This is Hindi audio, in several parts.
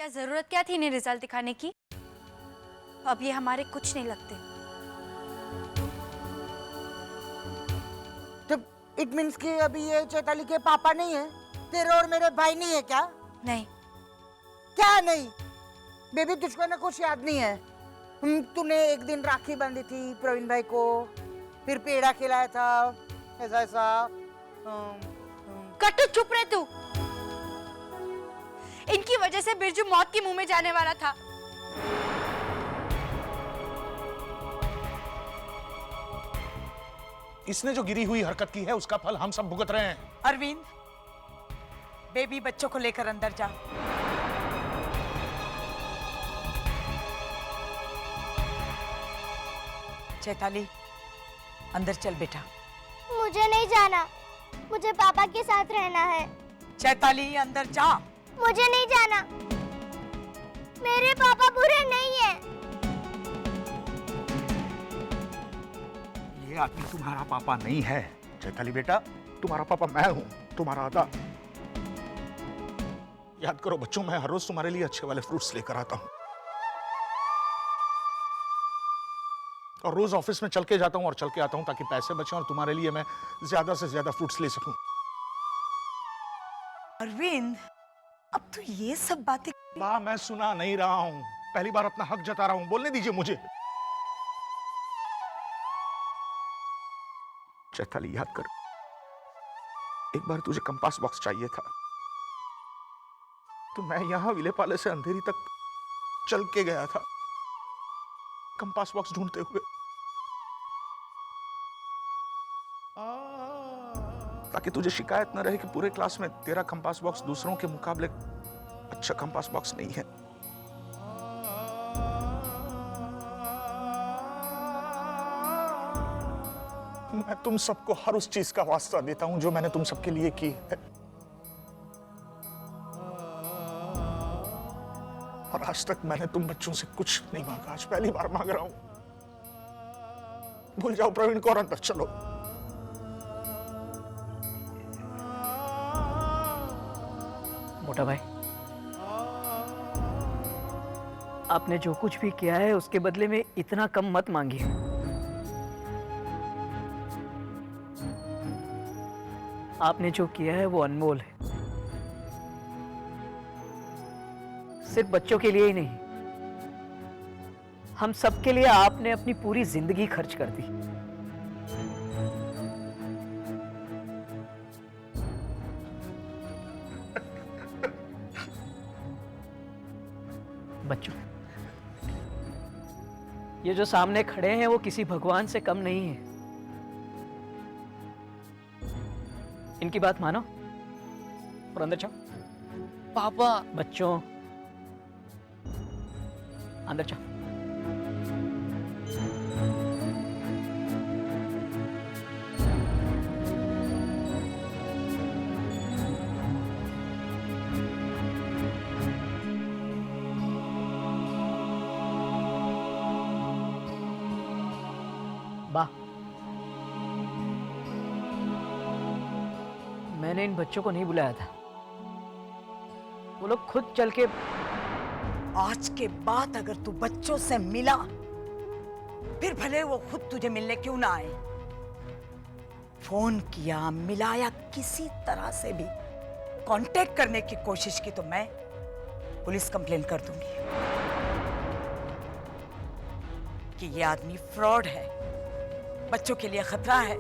क्या जरूरत क्या थी इन्हें रिजल्ट दिखाने की? अब ये हमारे कुछ नहीं लगते। तो इट मीन्स कि अभी ये चैताली के पापा नहीं है, तेरे और मेरे भाई नहीं है क्या? नहीं। क्या नहीं? बेबी तुझको ना कुछ याद नहीं है? तूने एक दिन राखी बांधी थी प्रवीण भाई को, फिर पेड़ा खिलाया था, ऐसा ऐसा। कट्टू चुप रहे तू। इनकी वजह से बिरजू मौत के मुंह में जाने वाला था। इसने जो गिरी हुई हरकत की है उसका फल हम सब भुगत रहे हैं। अरविंद, बेबी बच्चों को लेकर अंदर जा। चैताली, अंदर चल बेटा। मुझे नहीं जाना, मुझे पापा के साथ रहना है। चैताली, अंदर जा। मुझे नहीं जाना, मेरे पापा बुरे नहीं हैं। ये आदमी तुम्हारा पापा नहीं है चैताली बेटा, तुम्हारा पापा मैं हूं, तुम्हारा आदा। याद करो बच्चों, मैं हर रोज तुम्हारे लिए अच्छे वाले फ्रूट्स लेकर आता हूं और रोज ऑफिस में चल के जाता हूं और चल के आता हूं ताकि पैसे बचें और तुम्हारे लिए मैं ज्यादा से ज्यादा फ्रूट्स ले सकूं। अरविंद, अब तो ये सब बातें। मां, मैं सुना नहीं रहा हूं, पहली बार अपना हक जता रहा हूं, बोलने दीजिए मुझे। चैताली याद कर, एक बार तुझे कंपास बॉक्स चाहिए था तो मैं यहां विलेपाले से अंधेरी तक चल के गया था कंपास बॉक्स ढूंढते हुए, ताकि तुझे शिकायत न रहे कि पूरे क्लास में तेरा कंपास बॉक्स दूसरों के मुकाबले अच्छा कंपास बॉक्स नहीं है। मैं तुम सबको हर उस चीज का वास्ता देता हूं जो मैंने तुम सबके लिए की है, और आज तक मैंने तुम बच्चों से कुछ नहीं मांगा, आज पहली बार मांग रहा हूं। भूल जाओ प्रवीण को और अंदर चलो। मोटा भाई, आपने जो कुछ भी किया है उसके बदले में इतना कम मत मांगिए। आपने जो किया है वो अनमोल है, सिर्फ बच्चों के लिए ही नहीं, हम सबके लिए आपने अपनी पूरी जिंदगी खर्च कर दी। बच्चों, ये जो सामने खड़े हैं वो किसी भगवान से कम नहीं है। इनकी बात मानो और अंदर जाओ। पापा। बच्चों, अंदर जाओ। बा, मैंने इन बच्चों को नहीं बुलाया था, वो लोग खुद चल के। आज के बाद अगर तू बच्चों से मिला, फिर भले वो खुद तुझे मिलने क्यों ना आए, फोन किया, मिलाया, किसी तरह से भी कांटेक्ट करने की कोशिश की तो मैं पुलिस कंप्लेन कर दूंगी कि ये आदमी फ्रॉड है, बच्चों के लिए खतरा है,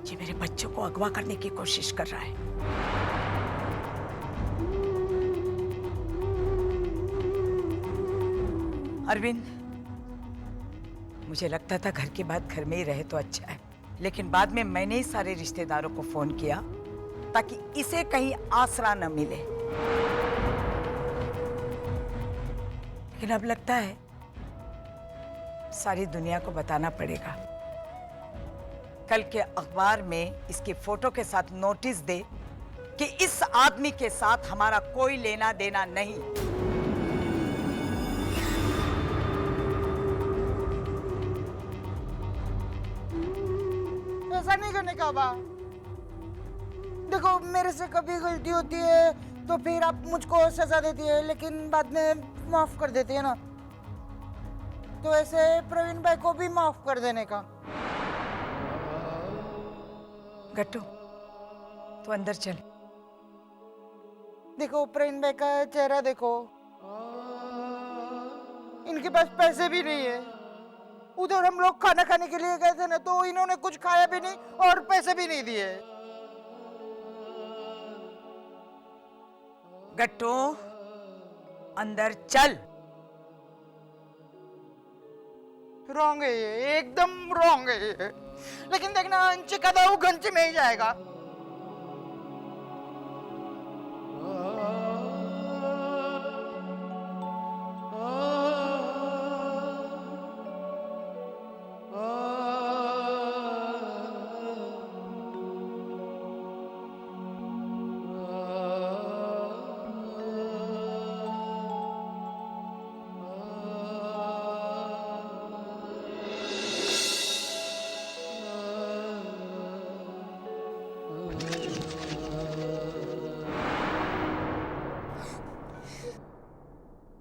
ये मेरे बच्चों को अगवा करने की कोशिश कर रहा है। अरविंद, मुझे लगता था घर की बात घर में ही रहे तो अच्छा है, लेकिन बाद में मैंने ही सारे रिश्तेदारों को फोन किया ताकि इसे कहीं आसरा न मिले, लेकिन अब लगता है सारी दुनिया को बताना पड़ेगा। कल के अखबार में इसकी फोटो के साथ नोटिस दे कि इस आदमी के साथ हमारा कोई लेना देना नहीं। ऐसा नहीं करने का बा। देखो, मेरे से कभी गलती होती है तो फिर आप मुझको सजा देती है लेकिन बाद में माफ कर देती है ना, तो ऐसे प्रवीण भाई को भी माफ कर देने का। गट्टू तू अंदर चल। देखो प्रवीण भाई का चेहरा देखो, इनके पास पैसे भी नहीं है। उधर हम लोग खाना खाने के लिए गए थे ना, तो इन्होंने कुछ खाया भी नहीं और पैसे भी नहीं दिए। गट्टू अंदर चल। रॉन्ग है ये, एकदम रॉन्ग है ये। लेकिन देखना अंचे का दाऊ घंचे में ही जाएगा।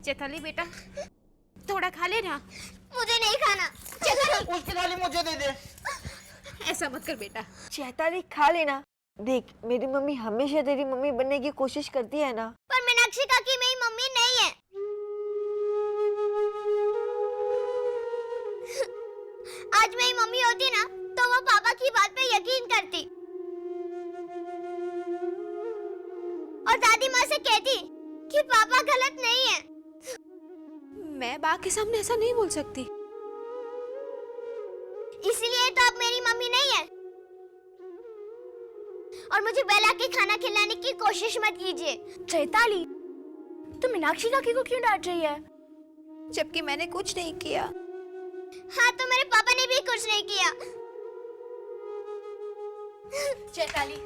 चैताली बेटा, थोड़ा खा लेना। मुझे नहीं खाना। चैताली, उसकी थाली मुझे दे दे। ऐसा मत कर बेटा। चैताली खा लेना। देख मेरी मम्मी हमेशा तेरी मम्मी बनने की कोशिश करती है ना। पर मीनाक्षी काकी मेरी मम्मी नहीं है। आज मेरी मम्मी होती ना तो वो पापा की बात पे यकीन करती और दादी माँ से कहती कि पापा गलत नहीं है। मैं बा के सामने ऐसा नहीं बोल सकती। इसलिए तो अब मेरी मम्मी नहीं है। और मुझे बहला के खाना खिलाने की कोशिश मत कीजिए। चैताली, तुम मीनाक्षी काकी को क्यों डांट रही है, जबकि मैंने कुछ नहीं किया। हाँ, तो मेरे पापा ने भी कुछ नहीं किया। चैताली,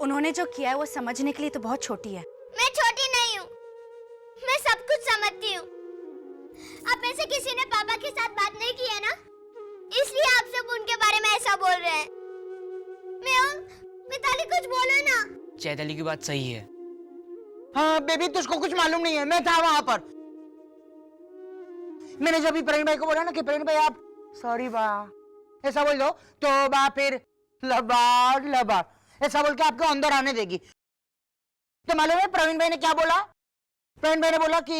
उन्होंने जो किया है वो समझने के लिए तो बहुत छोटी है। मैं छोटी नहीं हूँ, मैं सब कुछ समझती हूँ। आप में से किसी ने पापा के साथ बात नहीं की है ना, इसलिए आप सब उनके बारे में ऐसा बोल रहे हैं। मिताली कुछ बोलो ना। चैताली की बात सही है। हाँ बेबी, तुझको कुछ मालूम नहीं है, मैं था वहां पर। मैंने जब भी प्रवीण भाई को बोला ना कि प्रवीण भाई आप सॉरी बा ऐसा बोल दो, तो बा फिर लबाड़ लबाड़ ऐसा बोल के आपको अंदर आने देगी। तो मालूम है प्रवीण भाई ने क्या बोला? प्रवीण भाई ने बोला कि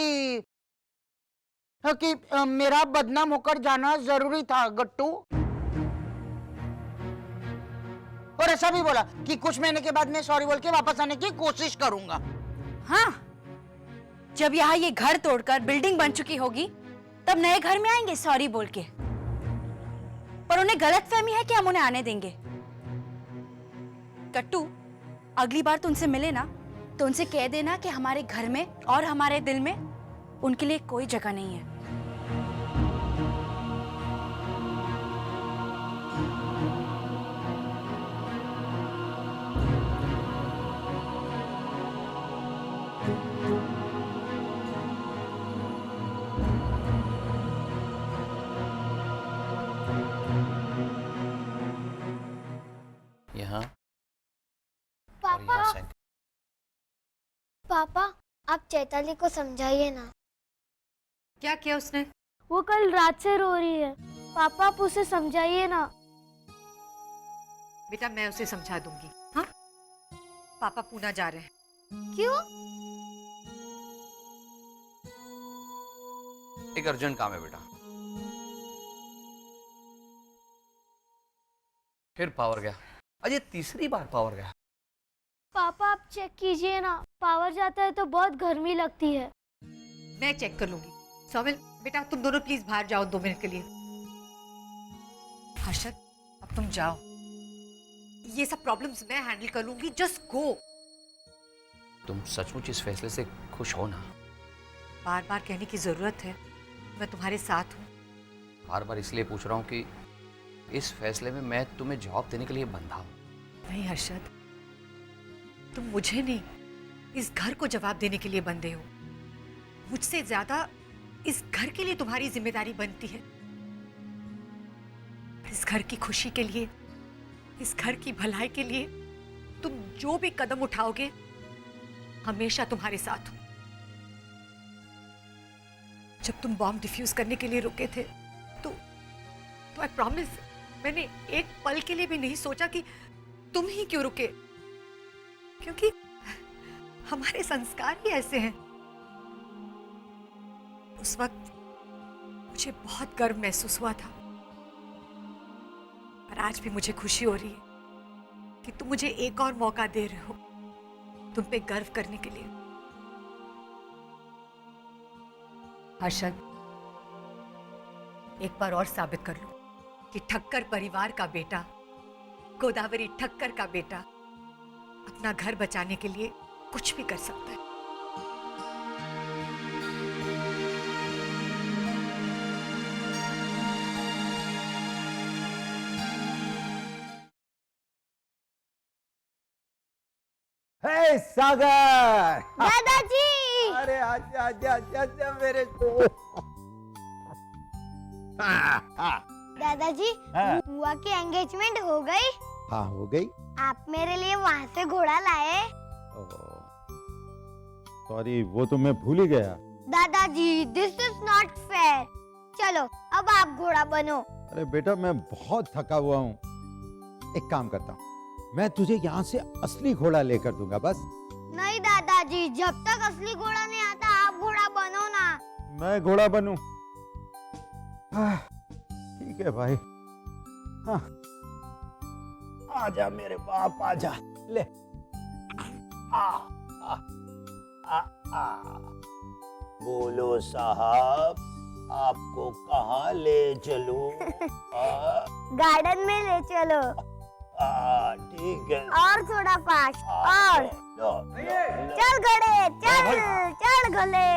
मेरा बदनाम होकर जाना जरूरी था गट्टू। और ऐसा भी बोला कि कुछ महीने के बाद मैं सॉरी बोल के वापस आने की कोशिश करूंगा। हाँ, जब यहाँ ये घर तोड़कर बिल्डिंग बन चुकी होगी तब नए घर में आएंगे सॉरी बोल के। पर उन्हें गलतफहमी है कि हम उन्हें आने देंगे। कट्टू, अगली बार तो उनसे मिले ना तो उनसे कह देना कि हमारे घर में और हमारे दिल में उनके लिए कोई जगह नहीं है। यहाँ पापा, पापा आप चैताली को समझाइए ना। क्या किया उसने? वो कल रात से रो रही है। पापा आप उसे समझाइए ना। बेटा मैं उसे समझा दूंगी। हाँ, पापा पूना जा रहे हैं। क्यों? एक अर्जेंट काम है बेटा। फिर पावर गया। अजय तीसरी बार पावर गया। पापा आप चेक कीजिए ना, पावर जाता है तो बहुत गर्मी लगती है। मैं चेक कर लूंगी। सोमिल बेटा तुम दोनों प्लीज बाहर जाओ 2 मिनट के लिए। हर्षद अब तुम जाओ, ये सब प्रॉब्लम्स मैं हैंडल कर लूंगी। Just go. तुम सचमुच इस फैसले से खुश हो ना? बार बार कहने की जरूरत है? मैं तुम्हारे साथ हूँ। बार बार इसलिए पूछ रहा हूँ कि इस फैसले में मैं तुम्हें जवाब देने के लिए बंधा हूँ। नहीं हर्षद, तुम मुझे नहीं इस घर को जवाब देने के लिए बंधे हो। मुझसे ज्यादा इस घर के लिए तुम्हारी जिम्मेदारी बनती है। इस घर की खुशी के लिए, इस घर की भलाई के लिए तुम जो भी कदम उठाओगे हमेशा तुम्हारे साथ हूं। जब तुम बॉम्ब डिफ्यूज करने के लिए रुके थे तो आई प्रॉमिस, मैंने एक पल के लिए भी नहीं सोचा कि तुम ही क्यों रुके, क्योंकि हमारे संस्कार ही ऐसे हैं। उस वक्त मुझे बहुत गर्व महसूस हुआ था, और आज भी मुझे खुशी हो रही है कि तुम मुझे एक और मौका दे रहे हो तुम पे गर्व करने के लिए। हर्षद, एक बार और साबित कर लो कि ठक्कर परिवार का बेटा, गोदावरी ठक्कर का बेटा अपना घर बचाने के लिए कुछ भी कर सकता है। हे सागर! दादाजी! अरे आजा आजा आजा आजा मेरे को। दादाजी, हाँ। बुआ की एंगेजमेंट हो गई? हाँ, हो गई। आप मेरे लिए वहाँ से घोड़ा लाए? सॉरी, वो तो मैं भूल ही गया। दादाजी, दिस इज नॉट फेयर। चलो, अब आप घोड़ा बनो। अरे बेटा, मैं बहुत थका हुआ हूँ। एक काम करता हूँ, मैं तुझे यहाँ से असली घोड़ा लेकर दूंगा बस। नहीं दादाजी, जब तक असली घोड़ा नहीं आता आप घोड़ा बनो ना। मैं घोड़ा बनूं? ठीक है भाई। हाँ, आजा मेरे बाप, आजा। ले। आ, आ, आ, आ। बोलो साहब, आपको कहाँ ले चलूं? गार्डन में ले चलो। ठीक है। और थोड़ा फास्ट। और चल घोड़े, चल चल घोड़े।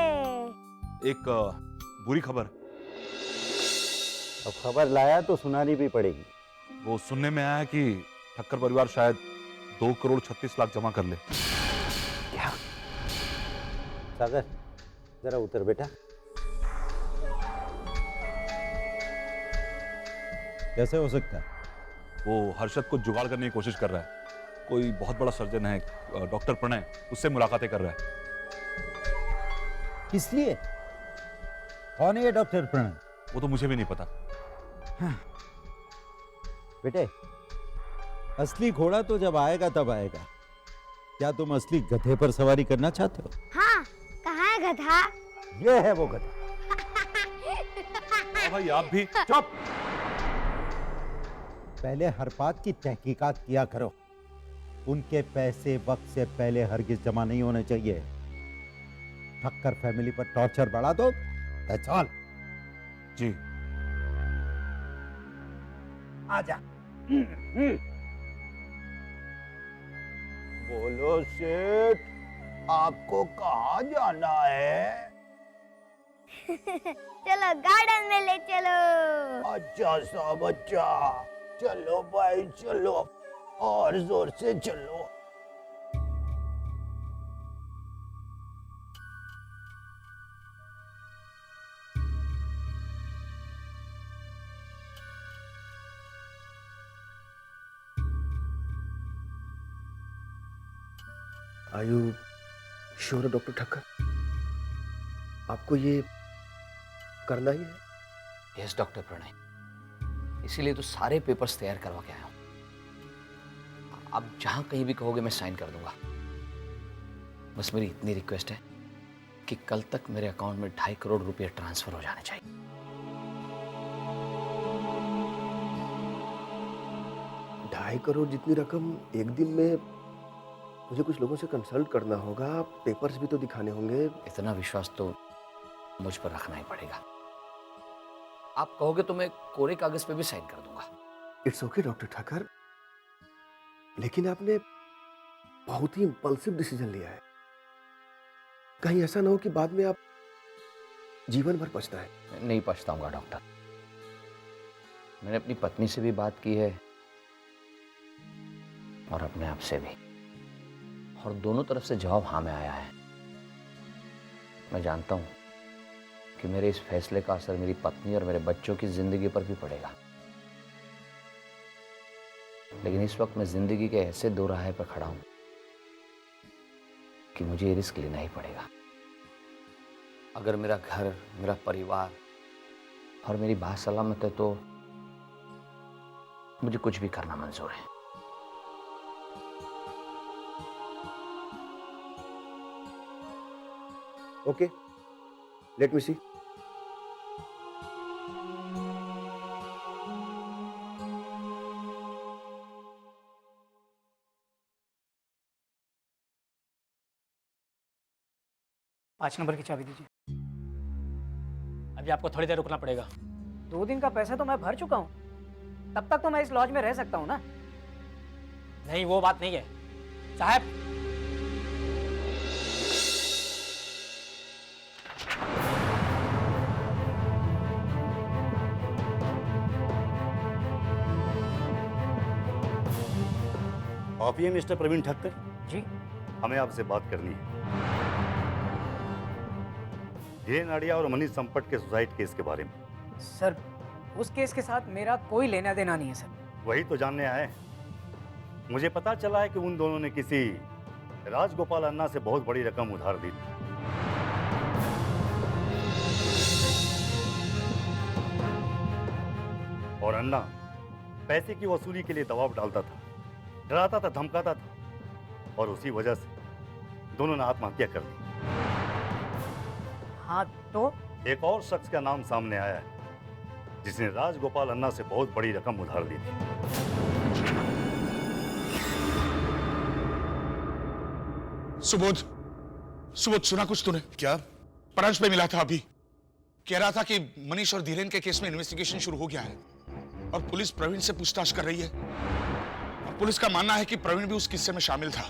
एक बुरी खबर। अब खबर लाया तो सुनानी भी पड़ेगी। वो सुनने में आया है कि ठक्कर परिवार शायद 2 करोड़ 36 लाख जमा कर ले। क्या? सागर, जरा उतर बेटा। कैसे हो सकता है? वो हर्षद को जुगाड़ करने की कोशिश कर रहा है। कोई बहुत बड़ा सर्जन है, डॉक्टर प्रणय, उससे मुलाकातें कर रहा है। किस लिए? कौन है ये डॉक्टर प्रणय? वो तो मुझे भी नहीं पता। बेटे, असली घोड़ा तो जब आएगा तब आएगा। क्या तुम असली गधे पर सवारी करना चाहते हो? हाँ, कहाँ है गधा? ये है वो गधा। भाई आप भी चुप। पहले हर बात की तहकीकात किया करो। उनके पैसे वक्त से पहले हरगिज जमा नहीं होने चाहिए। ठक्कर फैमिली पर टॉर्चर बढ़ा दो, दैट्स ऑल। जी। आजा। बोलो सेठ, आपको कहाँ जाना है? चलो गार्डन में ले चलो। अच्छा साहब, अच्छा। चलो भाई चलो, और जोर से चलो। Are you sure, doctor Thakkar? आपको ये करना ही है? यस डॉक्टर प्रणय, इसीलिए तो सारे पेपर्स तैयार करवा के आया हूं। आप जहां कहीं भी कहोगे मैं साइन कर दूंगा। बस मेरी इतनी रिक्वेस्ट है कि कल तक मेरे अकाउंट में 2.5 करोड़ रुपए ट्रांसफर हो जाने चाहिए। 2.5 करोड़ जितनी रकम एक दिन में? मुझे कुछ लोगों से कंसल्ट करना होगा, पेपर्स भी तो दिखाने होंगे। इतना विश्वास तो मुझ पर रखना ही पड़ेगा। आप कहोगे तो मैं कोरे कागज पे भी साइन कर दूंगा। इट्स ओके डॉक्टर ठाकर, लेकिन आपने बहुत ही इंपल्सिव डिसीजन लिया है। कहीं ऐसा ना हो कि बाद में आप जीवन भर पछताएं। नहीं पछताऊंगा डॉक्टर। मैंने अपनी पत्नी से भी बात की है और अपने आप से भी, और दोनों तरफ से जवाब हाँ में आया है। मैं जानता हूं कि मेरे इस फैसले का असर मेरी पत्नी और मेरे बच्चों की जिंदगी पर भी पड़ेगा, लेकिन इस वक्त मैं जिंदगी के ऐसे दो राह पर खड़ा हूं कि मुझे ये रिस्क लेना ही पड़ेगा। अगर मेरा घर, मेरा परिवार और मेरी बात सलामत है तो मुझे कुछ भी करना मंजूर है। ओके, लेट मी सी। पाँच नंबर की चाबी दीजिए। अभी आपको थोड़ी देर रुकना पड़ेगा। 2 दिन का पैसा तो मैं भर चुका हूँ, तब तक तो मैं इस लॉज में रह सकता हूँ ना। नहीं, वो बात नहीं है साहब। आप ये मिस्टर प्रवीण ठक्कर? जी। हमें आपसे बात करनी है। जे नाडिया और मनीष संपट के सुसाइड केस के बारे में। सर, उस केस के साथ मेरा कोई लेना देना नहीं है सर। वही तो जानने आए। मुझे पता चला है कि उन दोनों ने किसी राजगोपाल अन्ना से बहुत बड़ी रकम उधार ली थी। और अन्ना पैसे की वसूली के लिए दबाव डालता था, डराता था, धमकाता था, और उसी वजह से दोनों ने आत्महत्या कर ली। हाँ तो? एक और शख्स का नाम सामने आया है जिसने राजगोपाल अन्ना से बहुत बड़ी रकम उधार ली थी। सुबोध, सुबोध सुना कुछ तूने? क्या? परंश पे मिला था अभी, कह रहा था कि मनीष और धीरेन के केस में इन्वेस्टिगेशन शुरू हो गया है और पुलिस प्रवीण से पूछताछ कर रही है। और पुलिस का मानना है कि प्रवीण भी उस किस्से में शामिल था।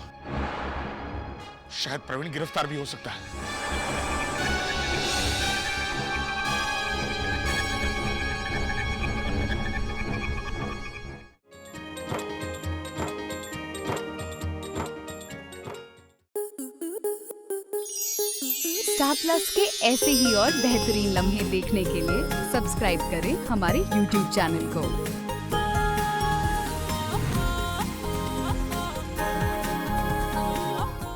शायद प्रवीण गिरफ्तार भी हो सकता है। स्टार प्लस के ऐसे ही और बेहतरीन लम्हे देखने के लिए सब्सक्राइब करें हमारे YouTube चैनल को।